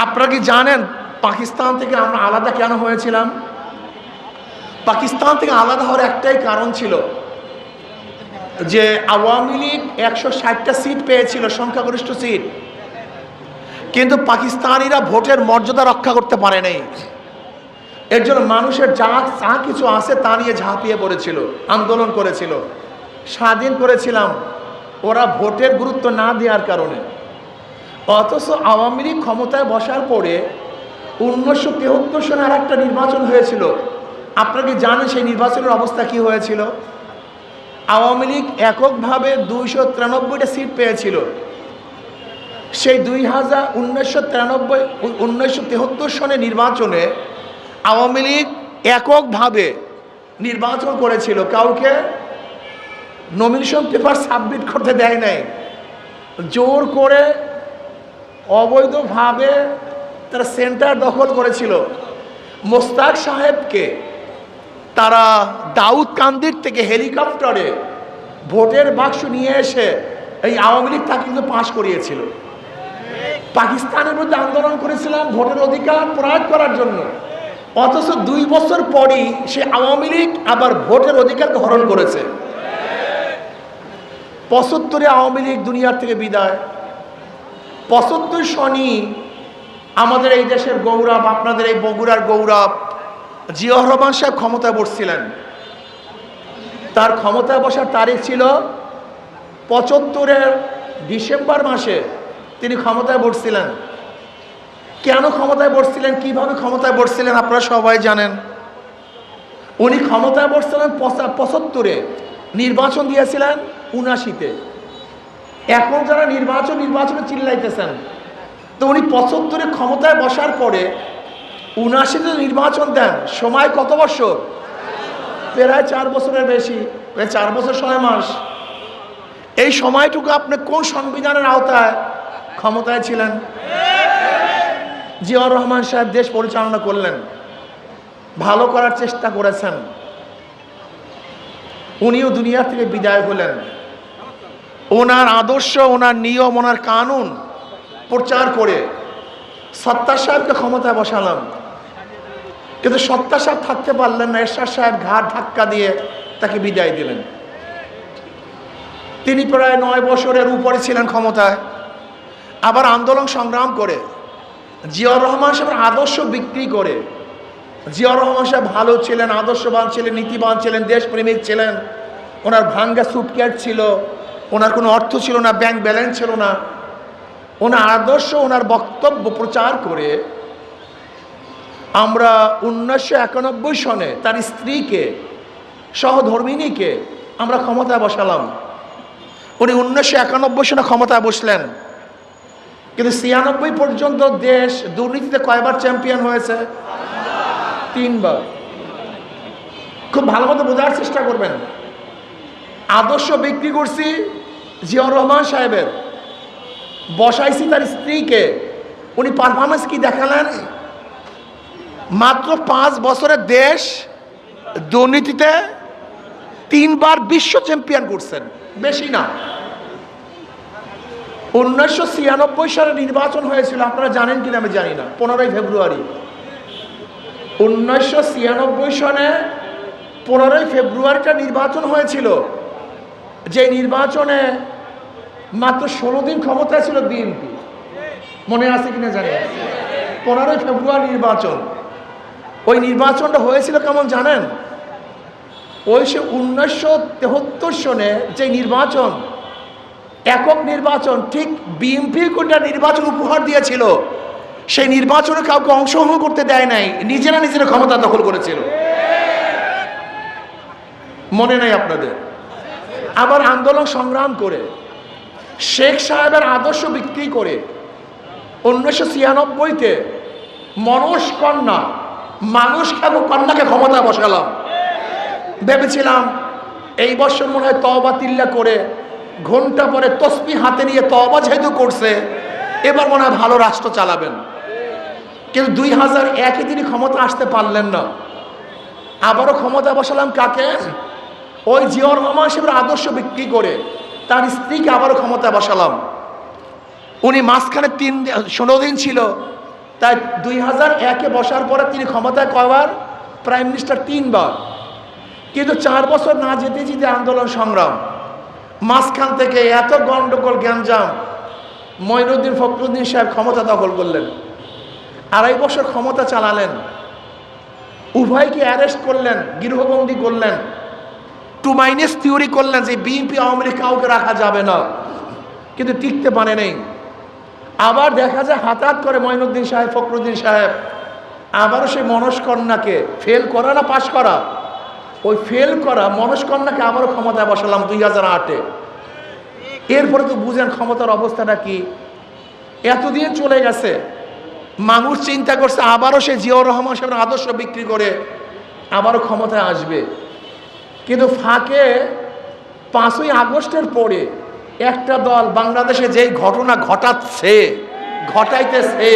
আপনারা কি জানেন পাকিস্তান থেকে আমরা আলাদা কেন হয়েছিলাম? পাকিস্তান থেকে আলাদা হওয়ার একটাই কারণ ছিল যে আওয়ামী লীগ 160টা সিট পেয়েছিল, সংখ্যাগরিষ্ঠ সিট, কিন্তু পাকিস্তানিরা ভোটের মর্যাদা রক্ষা করতে পারে নাই। এর জন্য মানুষের যা কিছু আছে তা নিয়ে ঝাঁপিয়ে পড়েছিল, আন্দোলন করেছিল, স্বাধীন করেছিলাম ওরা ভোটের গুরুত্ব না দেওয়ার কারণে। অথচ আওয়ামী লীগ ক্ষমতায় বসার পরে 1973 সনে আর একটা নির্বাচন হয়েছিল। আপনারা কি জানেন সেই নির্বাচনের অবস্থা কি হয়েছিল? আওয়ামী লীগ এককভাবে 293টা সিট পেয়েছিল। সেই 1973 সনে নির্বাচনে আওয়ামী লীগ এককভাবে নির্বাচন করেছিল, কাউকে নমিনেশন পেপার সাবমিট করতে দেয় নাই। জোর করে অবৈধভাবে তারা সেন্টার দখল করেছিল। মোস্তাক সাহেবকে তারা দাউদকান্দির থেকে হেলিকপ্টারে ভোটের বাক্স নিয়ে এসে এই আওয়ামী লীগ তাকে কিন্তু পাশ করিয়েছিল। পাকিস্তানের বিরুদ্ধে আন্দোলন করেছিলাম ভোটের অধিকার প্রয়োগ করার জন্য, অথচ 2 বছর পরই সে আওয়ামী লীগ আবার ভোটের অধিকারকে হরণ করেছে। 75-এ আওয়ামী লীগ দুনিয়ার থেকে বিদায়। 75 সনই আমাদের এই দেশের গৌরব, আপনাদের এই বগুড়ার গৌরব, জিয়াউর রহমান সাহেব ক্ষমতায় বসছিলেন। তার ক্ষমতায় বসার তারিখ ছিল 75-এর ডিসেম্বর মাসে তিনি ক্ষমতায় বসছিলেন। কেন ক্ষমতায় বসছিলেন, কিভাবে ক্ষমতায় বসছিলেন আপনারা সবাই জানেন। উনি ক্ষমতায় বসছিলেন 75-এ, নির্বাচন দিয়েছিলেন 79-তে। এখন যারা নির্বাচনে চিল্লাইতেছেন, তো উনি 75-এ ক্ষমতায় বসার পরে 79-তে নির্বাচন দেন। সময় কত বছর? প্রায় 4 বছরের বেশি, প্রায় 4 বছর 6 মাস। এই সময়টুকু আপনি কোন সংবিধানের আওতায় ক্ষমতায় ছিলেন? জিয়াউর রহমান সাহেব দেশ পরিচালনা করলেন, ভালো করার চেষ্টা করেছেন। উনিও দুনিয়া থেকে বিদায় হলেন। ওনার আদর্শ, ওনার নিয়ম, ওনার কানুন প্রচার করে সত্তার সাহেবকে ক্ষমতায় বসালাম, কিন্তু সত্তার সাহেব থাকতে পারলেন না। এরশাদ সাহেব ঘাট ধাক্কা দিয়ে তাকে বিদায় দিলেন। তিনি প্রায় 9 বছরের উপরে ছিলেন ক্ষমতায়। আবার আন্দোলন সংগ্রাম করে জিয়াউর রহমান সাহেবের আদর্শ বিক্রি করে। জিয়াউর রহমান সাহেব ভালো ছিলেন, আদর্শবান ছিলেন, নীতিবান ছিলেন, দেশপ্রেমিক ছিলেন। ওনার ভাঙ্গা সুটকেস ছিল, ওনার কোনো অর্থ ছিল না, ব্যাংক ব্যালেন্স ছিল না। ওনার আদর্শ, ওনার বক্তব্য প্রচার করে আমরা 1991 সনে তার স্ত্রীকে, সহধর্মিণীকে আমরা ক্ষমতায় বসালাম। উনি 1991 সনে ক্ষমতায় বসলেন, কিন্তু 96 পর্যন্ত দেশ দুর্নীতিতে কয়বার চ্যাম্পিয়ন হয়েছে? 3 বার। খুব ভালো মতো বোঝার চেষ্টা করবেন। আদর্শ বিক্রি করছি জিয়াউর রহমান সাহেবের, বসাইছি তার স্ত্রীকে। উনি পারফরমেন্স কি দেখালেন? মাত্র 5 বছরের দেশ দুর্নীতিতে 3 বার বিশ্ব চ্যাম্পিয়ন করছেন, বেশি না। 1996 সালে নির্বাচন হয়েছিল, আপনারা জানেন কিনা আমি জানি না, 15ই ফেব্রুয়ারি। 1996 সনে 15ই ফেব্রুয়ারিটা নির্বাচন হয়েছিল, যে নির্বাচনে মাত্র 16 দিন ক্ষমতায় ছিল বিএনপি। মনে আছে কিনা জানি না। 15ই ফেব্রুয়ারি নির্বাচন। ওই নির্বাচনটা হয়েছিল কেমন জানেন? ওই সে 1973 সনে যে নির্বাচন, একক নির্বাচন, ঠিক বিএনপি কোনটা নির্বাচন উপহার দিয়েছিল, সেই নির্বাচনে কাউকে অংশগ্রহণ করতে দেয় নাই, নিজেরা ক্ষমতা দখল করেছিল। মনে নাই আপনাদের? আবার আন্দোলন সংগ্রাম করে শেখ সাহেবের আদর্শ বিক্রি করে 1996-তে মানুষ কন্যাকে ক্ষমতায় বসালাম। ভেবেছিলাম এই বছর মনে হয় তওবা তিল্লা করে ঘন্টা পরে তসবিহ হাতে নিয়ে তওবা যেহেতু করছে, এবার মনে হয় ভালো রাষ্ট্র চালাবেন। কিন্তু 2001-এ তিনি ক্ষমতা আসতে পারলেন না। আবারও ক্ষমতা বসালাম কাকে? ওই জিয়াউর রহমান সাহেবের আদর্শ বিক্রি করে তার স্ত্রীকে আবারও ক্ষমতা বসালাম। উনি মাঝখানে 16 দিন ছিল, তাই 2001-এ বসার পরে তিনি ক্ষমতায় কয়বার? প্রাইম মিনিস্টার 3 বার। কিন্তু 4 বছর না যেতে যেতে আন্দোলন সংগ্রাম, মাঝখান থেকে এত গন্ডগোল গ্যাঞ্জাম, মঈনুদ্দিন ফখরুদ্দিন সাহেব ক্ষমতা দখল করলেন, 2.5 বছর ক্ষমতা চালালেন, উভয়কে অ্যারেস্ট করলেন, গৃহবন্দী করলেন, 2 থিওরি করলেন যে বিএনপি আওয়ামী লীগ কাউকে রাখা যাবে না, কিন্তু টিকতে পারে নেই। আবার দেখা যায় হঠাৎ করে মঈনুদ্দিন সাহেব, ফখরুদ্দিন সাহেব আবারও সেই মনস্কন্যাকে ফেল করা না পাশ করা, ওই ফেল করা মনস্কন্যাকে আবারও ক্ষমতায় বসালাম 2008-এ। এরপরে তো বুঝেন ক্ষমতার অবস্থাটা কি। এতদিন চলে গেছে, মানুষ চিন্তা করছে আবারও সে জিয়াউর রহমান সাহেবের আদর্শ বিক্রি করে আবারও ক্ষমতায় আসবে। কিন্তু ফাঁকে 5ই আগস্টের পরে একটা দল বাংলাদেশে যেই ঘটনা ঘটাইতেছে,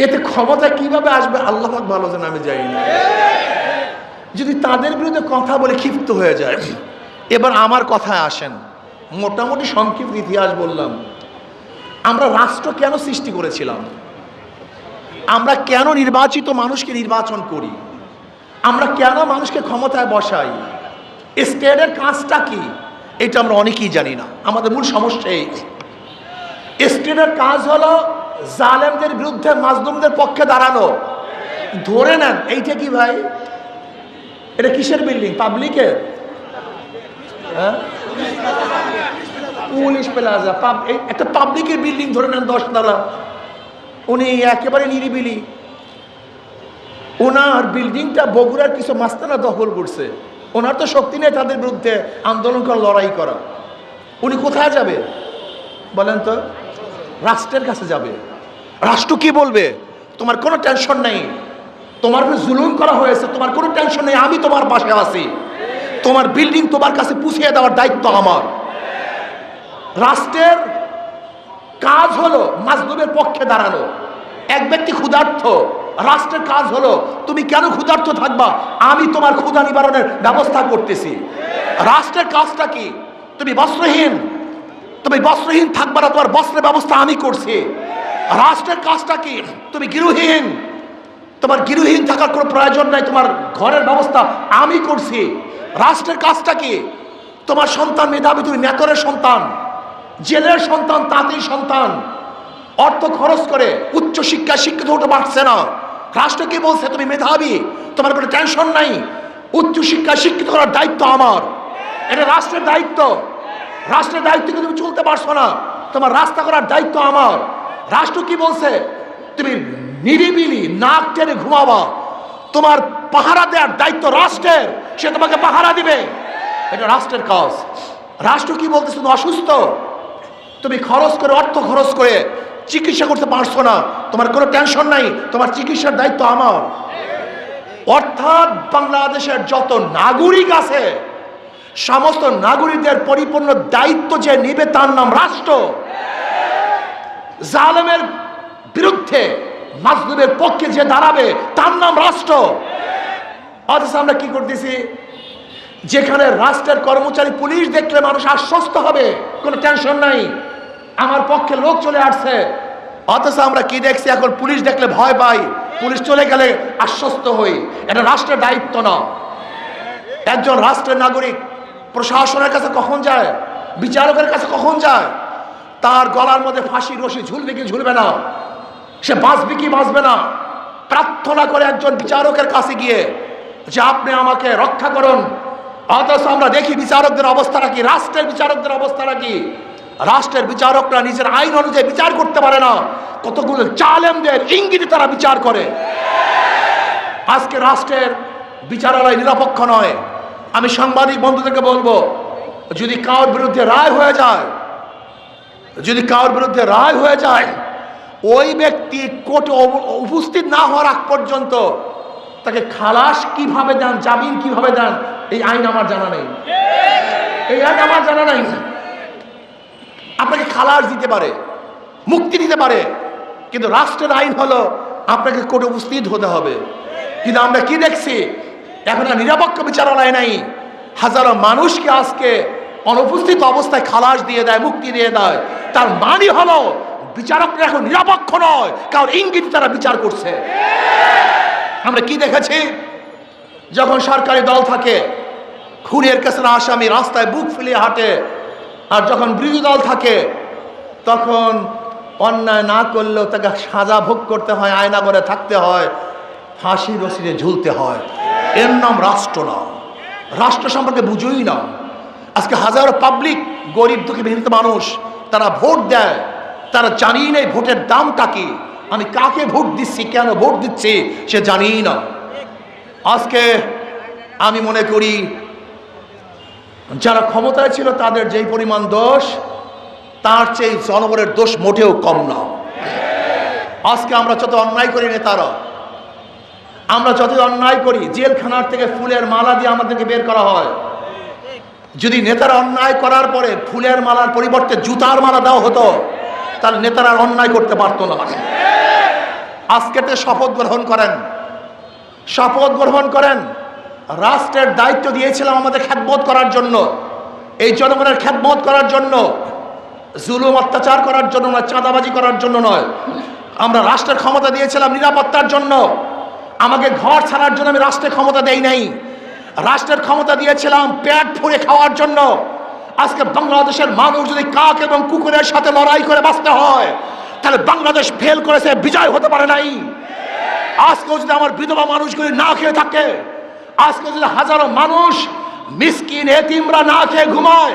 এতে ক্ষমতা কিভাবে আসবে আল্লাহ পাক ভালো জানে, আমি জানি না। যদি তাদের বিরুদ্ধে কথা বলে ক্ষিপ্ত হয়ে যায়। এবার আমার কথায় আসেন, মোটামুটি সংক্ষিপ্ত ইতিহাস বললাম। আমরা রাষ্ট্র কেন সৃষ্টি করেছিলাম? আমরা কেন নির্বাচিত মানুষকে নির্বাচন করি? আমরা কেন মানুষকে ক্ষমতায় বসাই? স্টেটের কাজটা কি? এটা আমরা অনেকেই জানি না। আমাদের মূল সমস্যা এই। স্টেটের কাজ হলো জালেমদের বিরুদ্ধে মাজলুমদের পক্ষে দাঁড়ানো। ধরে নেন এইটা কি ভাই? এটা কিসের বিল্ডিং? পাবলিকের? হ্যাঁ, পুলিশ প্লাজা। একটা পাবলিকের বিল্ডিং ধরে নেন 10 তলা। উনি একেবারে নিরিবিলি, ওনার বিল্ডিংটা বগুড়ার কিছু মাস্তানা দখল করছে। ওনার তো শক্তি নেই তাদের বিরুদ্ধে আন্দোলন করা, লড়াই করা। উনি কোথায় যাবে বলেন তো? রাষ্ট্রের কাছে যাবে। রাষ্ট্র কি বলবে? তোমার কোনো টেনশন নেই, তোমার উপর জুলুম করা হয়েছে, তোমার কোনো টেনশন নেই, আমি তোমার পাশে আছি, তোমার বিল্ডিং তোমার কাছে পুষিয়ে দেওয়ার দায়িত্ব আমার। রাষ্ট্রের কাজ হলো মাজলুমের পক্ষে দাঁড়ানো। এক ব্যক্তি ক্ষুধার্ত, রাষ্ট্রের কাজ হলো তুমি কেন ক্ষুধার্ত থাকবা, আমি তোমার ক্ষুধা নিবারণের ব্যবস্থা করতেছি। রাষ্ট্রের কাজটা কি? তুমি বস্ত্রহীন থাকবা না, তোমার বস্ত্রের ব্যবস্থা আমি করছি। রাষ্ট্রের কাজটা কি? তুমি গৃহহীন, তোমার গৃহহীন থাকার কোনো প্রয়োজন নাই, তোমার ঘরের ব্যবস্থা আমি করছি। রাষ্ট্রের কাজটা কি? তোমার সন্তান মেধাবী, তুমি নেতরের সন্তান, জেলের সন্তান, তাঁতির সন্তান, অর্থ খরচ করে উচ্চ শিক্ষায় শিক্ষিত হতে পারছে না। রাষ্ট্র কি বলছে? তুমি মেধাবী, তোমার কোনো টেনশন নাই, উচ্চ শিক্ষায় শিক্ষিত করার দায়িত্ব আমার। এটা রাষ্ট্রের দায়িত্ব। রাষ্ট্রের দায়িত্বকে তুমি চলতে পারছো না, তোমার রাস্তা করার দায়িত্ব আমার। রাষ্ট্র কি বলছে? তুমি নিরিবিলি নাক টেনে ঘুমাবা, তোমার পাহারা দেওয়ার দায়িত্ব রাষ্ট্রের, সে তোমাকে পাহারা দিবে। এটা রাষ্ট্রের কাজ। রাষ্ট্র কি বলতেছে? তুমি অসুস্থ, তুমি অর্থ খরচ করে চিকিৎসা করতে পারছো না, তোমার কোনো টেনশন নাই, তোমার চিকিৎসার দায়িত্ব আমার। অর্থাৎ বাংলাদেশের যত নাগরিক আছে, সমস্ত নাগরিকদের পরিপূর্ণ দায়িত্ব যে নিবে তার নাম রাষ্ট্র। জালেমের বিরুদ্ধে মাজলুমের পক্ষে যে দাঁড়াবে তার নাম রাষ্ট্র। অথচ আমরা কি করতেছি? যেখানে রাষ্ট্রের কর্মচারী পুলিশ দেখলে মানুষ আশ্বস্ত হবে, কোনো টেনশন নাই, আমার পক্ষে লোক চলে আসছে। অথচ আমরা কি দেখছি? এখন পুলিশ দেখলে ভয় পাই, পুলিশ চলে গেলে আশ্বস্ত হই। এটা রাষ্ট্রের দায়িত্ব না। একজন রাষ্ট্রের নাগরিক প্রশাসনের কাছে কখন যায়? বিচারকের কাছে কখন যায়? তার গলার মধ্যে ফাঁসি রশি ঝুলবে কি ঝুলবে না, সে বাঁচবে কি বাঁচবে না, প্রার্থনা করে একজন বিচারকের কাছে গিয়ে যে আপনি আমাকে রক্ষা করুন। অথচ আমরা দেখি বিচারকদের অবস্থাটা কি, রাষ্ট্রের বিচারকদের অবস্থাটা কি? রাষ্ট্রের বিচারকরা নিজের আইন অনুযায়ী বিচার করতে পারে না, কতগুলো জালেমদের ইঙ্গিতে তারা বিচার করে। আজকে রাষ্ট্রের বিচারালয় নিরপেক্ষ নয়। আমি সাংবাদিক বন্ধুদেরকে বলবো, যদি কারোর বিরুদ্ধে রায় হয়ে যায়, ওই ব্যক্তি কোর্টে উপস্থিত না হওয়ার আগ পর্যন্ত তাকে খালাস কিভাবে দেন, জামিন কিভাবে দেন, এই আইন আমার জানা নেই। আপনাকে খালাস দিতে পারে, মুক্তি দিতে পারে, কিন্তু রাষ্ট্রের আইন হলো আপনাকে কোর্টে উপস্থিত হতে হবে। কিন্তু আমরা কি দেখছি? এখন আর নিরপেক্ষ বিচারালয় নাই। হাজারো মানুষকে আজকে অনুপস্থিত অবস্থায় খালাস দিয়ে দেয়, মুক্তি দিয়ে দেয়। তার মানে হলো বিচারকরা এখন নিরপেক্ষ নয়, কারণ ইঙ্গিত তারা বিচার করছে। আমরা কি দেখেছি, যখন সরকারি দল থাকে খুনের কেসের আসামি রাস্তায় বুক ফুলিয়ে হাঁটে, আর যখন বিরোধী দল থাকে তখন অন্যায় না করলেও তাকে সাজা ভোগ করতে হয়, আয়নাঘরে থাকতে হয়, ফাঁসি রশিদে ঝুলতে হয়। এর নাম রাষ্ট্র না। রাষ্ট্র সম্পর্কে বুঝুই না। আজকে হাজারো পাবলিক, গরিব দুঃখী মেহনত মানুষ, তারা ভোট দেয়, তারা জানিই না ভোটের দামটা কি, আমি কাকে ভোট দিচ্ছি, কেন ভোট দিচ্ছি সে জানিই না। আজকে আমি মনে করি যারা ক্ষমতায় ছিল তাদের যেই পরিমাণ দোষ, তার চেয়ে জনগণের দোষ মোটেও কম না। আজকে আমরা যত অন্যায় করি নেতারা, আমরা যত অন্যায় করি, জেলখানার থেকে ফুলের মালা দিয়ে আমাদেরকে বের করা হয়। যদি নেতারা অন্যায় করার পরে ফুলের মালার পরিবর্তে জুতার মালা দেওয়া হতো, তাহলে নেতারা অন্যায় করতে পারতো না। আজকে শপথ গ্রহণ করেন, শপথ গ্রহণ করেন। রাষ্ট্রের দায়িত্ব দিয়েছিলাম আমাদের খেদমত করার জন্য, এই জনগণের খেদমত করার জন্য, জুলুম অত্যাচার করার জন্য নয়, চাঁদাবাজি করার জন্য নয়। আমরা রাষ্ট্রের ক্ষমতা দিয়েছিলাম নিরাপত্তার জন্য। আমাকে ঘর ছাড়ার জন্য আমি রাষ্ট্রের ক্ষমতা দেই নাই, রাষ্ট্রের ক্ষমতা দিয়েছিলাম পেট ফুঁড়ে খাওয়ার জন্য। আজকে বাংলাদেশের মানুষ যদি কাক এবং কুকুরের সাথে লড়াই করে বাঁচতে হয়, তাহলে বাংলাদেশ ফেল করেছে, বিজয় হতে পারে নাই। আজকেও যদি আমার বিধবা মানুষগুলি না খেয়ে থাকে, আজকে যদি হাজারো মানুষ মিসকিন এতিমরা না খেয়ে ঘুমায়,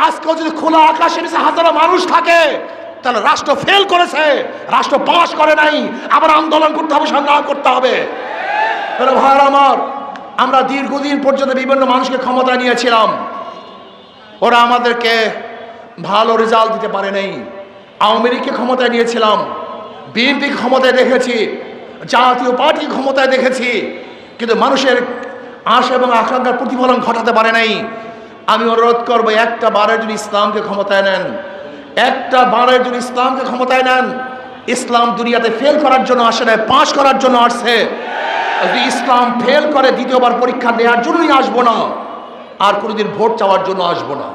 আজকেও যদি খোলা আকাশের নিচে হাজারো মানুষ থাকে, তাহলে রাষ্ট্র ফেল করেছে, রাষ্ট্র পাস করে নাই। আবার আন্দোলন করতে হবে, সংগ্রাম করতে হবে। ভাই আমার, আমরা দীর্ঘদিন পর্যন্ত বিভিন্ন মানুষকে ক্ষমতায় নিয়েছিলাম, ওরা আমাদেরকে ভালো রেজাল্ট দিতে পারে নাই। আওয়ামী লীগকে ক্ষমতায় নিয়েছিলাম, বিএনপি ক্ষমতায় দেখেছি, জাতীয় পার্টি ক্ষমতায় দেখেছি, কিন্তু মানুষের আশা এবং আকাঙ্ক্ষার প্রতিফলন ঘটাতে পারে নাই। আমি অনুরোধ করবো, একটা বারের যদি ইসলামকে ক্ষমতায় নেন, একটা বারের যদি ইসলামকে ক্ষমতায় নেন, ইসলাম দুনিয়াতে ফেল করার জন্য আসে না, পাস করার জন্য আসছে। যদি ইসলাম ফেল করে দ্বিতীয়বার পরীক্ষা দেওয়ার জন্যই আসবো না, আর কোনোদিন ভোট চাওয়ার জন্য আসবো না।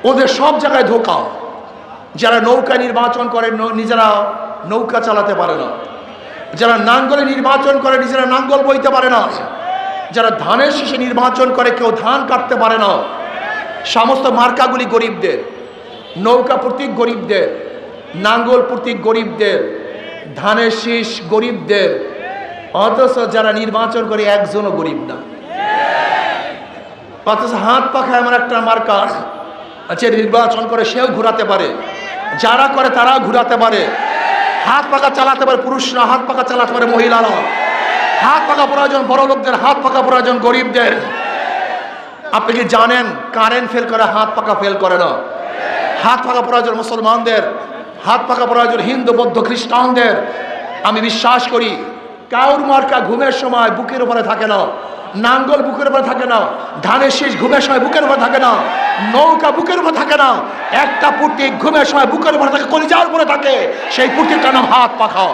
ওদের সব জায়গায় ধোঁকা। যারা নৌকা নির্বাচন করে নিজেরা নৌকা চালাতে পারে না, যারা নাঙ্গলে নির্বাচন করে নিজেরা নাঙ্গল বইতে পারে না, যারা ধানের শীষে নির্বাচন করে কেউ ধান কাটতে পারে না। সমস্ত মার্কাগুলি গরিবদের, নৌকা প্রতীক গরিবদের, নাঙ্গল প্রতীক গরিবদের, ধানের শীষ গরিবদের, অথচ যারা নির্বাচন করে একজনও গরিব না। অথচ হাত পাখায় আমার একটা মার্কা আছে, নির্বাচন করে সেও ঘুরাতে পারে, যারা করে তারাও ঘুরাতে পারে। হাত পাখা চালাতে পারে পুরুষরা, হাত পাখা চালাতে পারে মহিলারা। হাত পাখা প্রয়োজন বড় লোকদের, হাত পাখা প্রয়োজন গরিবদের। আপনি কি জানেন কারেন্ট ফেল করে, হাত পাখা ফেল করে না? হাত পাখা প্রয়োজন মুসলমানদের, হাত পাখা প্রয়োজন হিন্দু বৌদ্ধ খ্রিস্টানদের। আমি বিশ্বাস করি কাউর মার্কা ঘুমের সময় বুকের উপরে থাকে না, নাঙ্গল বুকের উপরে থাকে না, ধানের শীষ ঘুমের সময় বুকের উপরে থাকে না, নৌকা বুকের উপরে থাকে না। একটা প্রতীক ঘুমের সময় বুকের উপরে থাকে, কলিজার উপরে থাকে, সেই প্রতীকটার নাম হাত পাখা।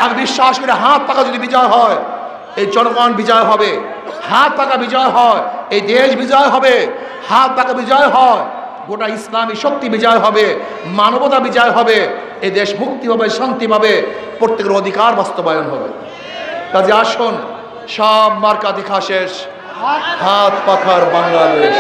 আমি বিশ্বাস করি হাত পাখা যদি বিজয় হয়, এই জনগণ বিজয় হবে। হাত পাখা বিজয় হয়, এই দেশ বিজয় হবে। হাত পাখা বিজয় হয়, গোটা ইসলামী শক্তি বিজয় হবে, মানবতা বিজয় হবে, এই দেশ মুক্তি হবে, শান্তি পাবে, প্রত্যেকের অধিকার বাস্তবায়ন হবে। কাজে আসুন, সব মার্কা দেখা শেষ, হাত পাখার বাংলাদেশ।